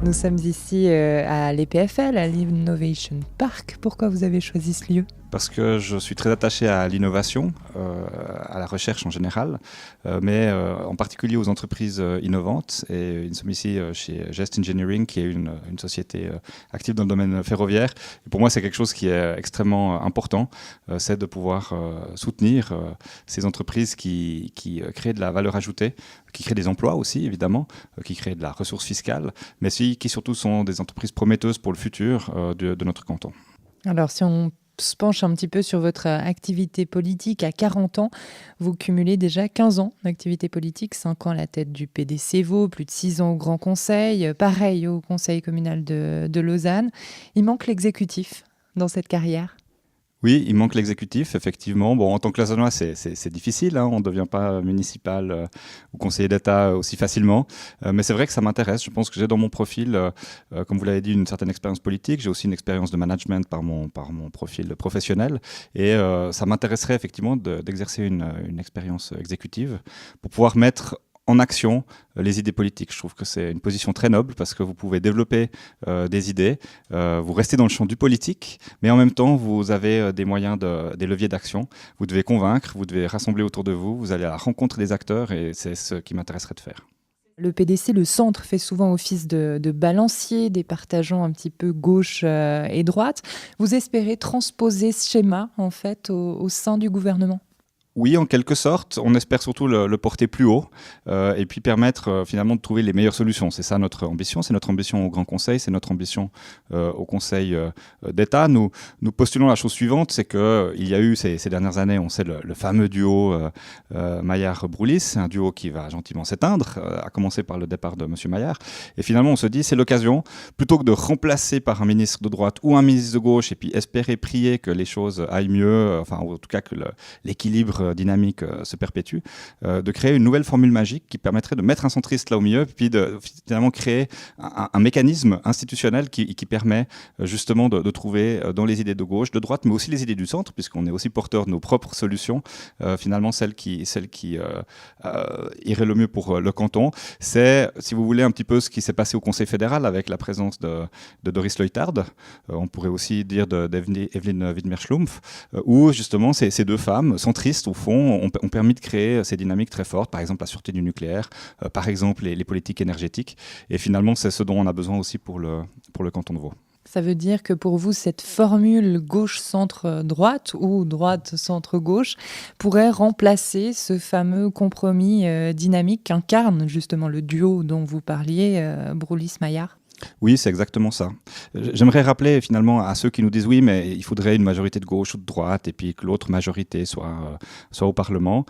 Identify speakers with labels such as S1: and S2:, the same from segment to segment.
S1: Nous sommes ici à l'EPFL, à l'Innovation Park. Pourquoi vous avez choisi ce lieu ?
S2: Parce que je suis très attaché à l'innovation, à la recherche en général, mais en particulier aux entreprises innovantes. Et nous sommes ici chez Gest Engineering, qui est une société active dans le domaine ferroviaire. Et pour moi, c'est quelque chose qui est extrêmement important, c'est de pouvoir soutenir ces entreprises qui créent de la valeur ajoutée, qui créent des emplois aussi, évidemment, qui créent de la ressource fiscale, mais qui surtout sont des entreprises prometteuses pour le futur de notre canton.
S1: Alors, si on se penche un petit peu sur votre activité politique, à 40 ans, vous cumulez déjà 15 ans d'activité politique, 5 ans à la tête du PDC Vaud, plus de 6 ans au Grand Conseil, pareil au Conseil communal de Lausanne. Il manque l'exécutif dans cette carrière ?
S2: Oui, il manque l'exécutif, effectivement. Bon, en tant que Lausannois, c'est difficile, hein. On ne devient pas municipal ou conseiller d'État aussi facilement. Mais c'est vrai que ça m'intéresse. Je pense que j'ai dans mon profil, comme vous l'avez dit, une certaine expérience politique. J'ai aussi une expérience de management par mon profil professionnel. Et ça m'intéresserait effectivement d'exercer une expérience exécutive pour pouvoir mettre en action les idées politiques. Je trouve que c'est une position très noble parce que vous pouvez développer des idées, vous restez dans le champ du politique, mais en même temps, vous avez des moyens, des leviers d'action. Vous devez convaincre, vous devez rassembler autour de vous, vous allez à la rencontre des acteurs et c'est ce qui m'intéresserait de faire.
S1: Le PDC, le centre, fait souvent office de balancier, départageant un petit peu gauche et droite. Vous espérez transposer ce schéma, en fait, au sein du gouvernement ?
S2: Oui, en quelque sorte. On espère surtout le porter plus haut et puis permettre finalement de trouver les meilleures solutions. C'est ça notre ambition. C'est notre ambition au Grand Conseil, c'est notre ambition au Conseil d'État. Nous postulons la chose suivante, c'est qu'il y a eu ces dernières années, on sait, le fameux duo Maillard-Broulis, un duo qui va gentiment s'éteindre, à commencer par le départ de M. Maillard. Et finalement, on se dit, c'est l'occasion, plutôt que de remplacer par un ministre de droite ou un ministre de gauche et puis espérer, prier que les choses aillent mieux, enfin en tout cas que l'équilibre dynamique se perpétue, de créer une nouvelle formule magique qui permettrait de mettre un centriste là au milieu, puis de finalement créer un mécanisme institutionnel qui permet justement de trouver dans les idées de gauche, de droite, mais aussi les idées du centre, puisqu'on est aussi porteur de nos propres solutions, finalement celle qui irait le mieux pour le canton. C'est, si vous voulez, un petit peu ce qui s'est passé au Conseil fédéral avec la présence de Doris Leuthard, on pourrait aussi dire d'Evelyn Widmer-Schlumpf, où justement ces deux femmes centristes au fond, ont permis de créer ces dynamiques très fortes, par exemple la sûreté du nucléaire, par exemple les politiques énergétiques. Et finalement, c'est ce dont on a besoin aussi pour le canton de Vaud.
S1: Ça veut dire que pour vous, cette formule gauche-centre-droite ou droite-centre-gauche pourrait remplacer ce fameux compromis dynamique qu'incarne justement le duo dont vous parliez, Broulis-Maillard ?
S2: Oui, c'est exactement ça. J'aimerais rappeler finalement à ceux qui nous disent oui, mais il faudrait une majorité de gauche ou de droite et puis que l'autre majorité soit au Parlement,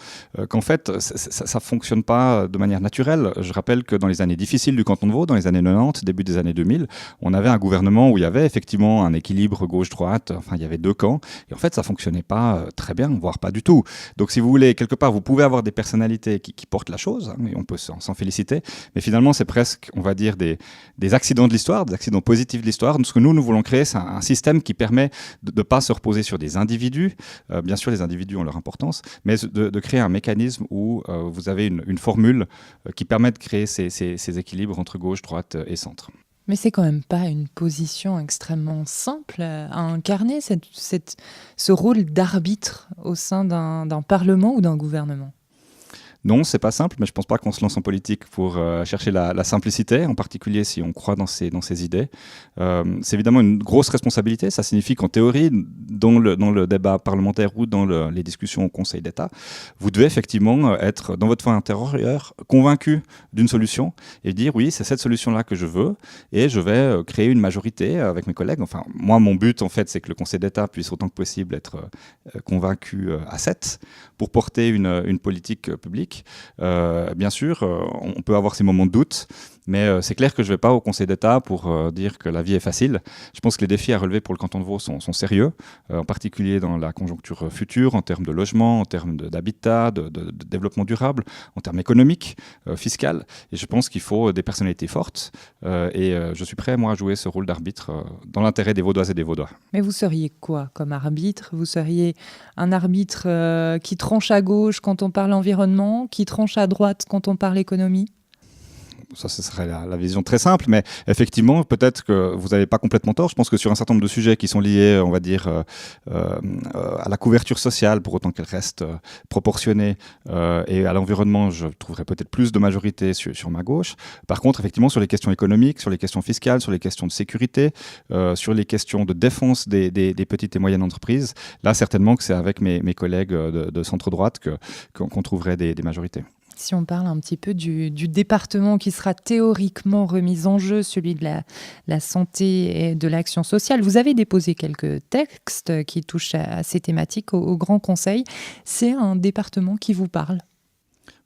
S2: qu'en fait, ça ne fonctionne pas de manière naturelle. Je rappelle que dans les années difficiles du canton de Vaud, dans les années 90, début des années 2000, on avait un gouvernement où il y avait effectivement un équilibre gauche-droite, enfin il y avait deux camps, et en fait ça ne fonctionnait pas très bien, voire pas du tout. Donc si vous voulez, quelque part, vous pouvez avoir des personnalités qui portent la chose, hein, et on peut s'en féliciter, mais finalement c'est presque, on va dire, des accidents de l'histoire, des accidents positifs de l'histoire. Ce que nous voulons créer, c'est un système qui permet de ne pas se reposer sur des individus. Bien sûr, les individus ont leur importance, mais de créer un mécanisme où vous avez une formule qui permet de créer ces équilibres entre gauche, droite et centre.
S1: Mais c'est quand même pas une position extrêmement simple à incarner, ce rôle d'arbitre au sein d'un parlement ou d'un gouvernement.
S2: Non, c'est pas simple, mais je pense pas qu'on se lance en politique pour chercher la simplicité, en particulier si on croit dans ces idées. C'est évidemment une grosse responsabilité. Ça signifie qu'en théorie, dans le débat parlementaire ou dans les discussions au Conseil d'État, vous devez effectivement être, dans votre foi intérieure, convaincu d'une solution et dire oui, c'est cette solution-là que je veux et je vais créer une majorité avec mes collègues. Enfin, moi, mon but, en fait, c'est que le Conseil d'État puisse autant que possible être convaincu à 7 pour porter une politique publique. Bien sûr, on peut avoir ces moments de doute, mais c'est clair que je ne vais pas au Conseil d'État pour dire que la vie est facile. Je pense que les défis à relever pour le canton de Vaud sont sérieux, en particulier dans la conjoncture future, en termes de logement, en termes d'habitat, de développement durable, en termes économiques, fiscal. Et je pense qu'il faut des personnalités fortes. Et je suis prêt, moi, à jouer ce rôle d'arbitre dans l'intérêt des Vaudoises et des Vaudois.
S1: Mais vous seriez quoi comme arbitre ? Vous seriez un arbitre qui tranche à gauche quand on parle environnement, qui tranche à droite quand on parle économie ?
S2: ça, ce serait la vision très simple, mais effectivement, peut-être que vous n'avez pas complètement tort. Je pense que sur un certain nombre de sujets qui sont liés, on va dire, à la couverture sociale, pour autant qu'elle reste proportionnée, et à l'environnement, je trouverais peut-être plus de majorité sur ma gauche. Par contre, effectivement, sur les questions économiques, sur les questions fiscales, sur les questions de sécurité, sur les questions de défense des petites et moyennes entreprises, là, certainement que c'est avec mes collègues de centre-droite qu'on trouverait des majorités.
S1: Si on parle un petit peu du département qui sera théoriquement remis en jeu, celui de la santé et de l'action sociale, vous avez déposé quelques textes qui touchent à ces thématiques au Grand Conseil. C'est un département qui vous parle ?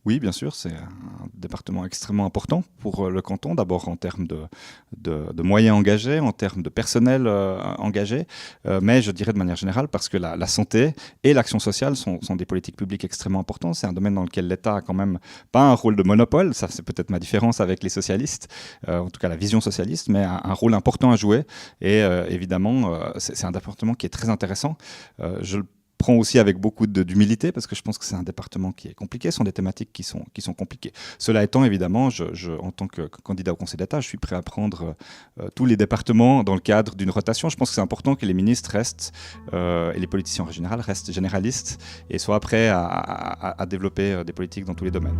S2: Oui, bien sûr, c'est un département extrêmement important pour le canton, d'abord en termes de moyens engagés, en termes de personnel engagé, mais je dirais de manière générale parce que la santé et l'action sociale sont des politiques publiques extrêmement importantes. C'est un domaine dans lequel l'État a quand même pas un rôle de monopole, ça c'est peut-être ma différence avec les socialistes, en tout cas la vision socialiste, mais un rôle important à jouer. Et évidemment, c'est un département qui est très intéressant. Je le prends aussi avec beaucoup d'humilité parce que je pense que c'est un département qui est compliqué, ce sont des thématiques qui sont compliquées. Cela étant, évidemment, en tant que candidat au Conseil d'État, je suis prêt à prendre tous les départements dans le cadre d'une rotation. Je pense que c'est important que les ministres restent, et les politiciens en général, restent généralistes et soient prêts à développer des politiques dans tous les domaines.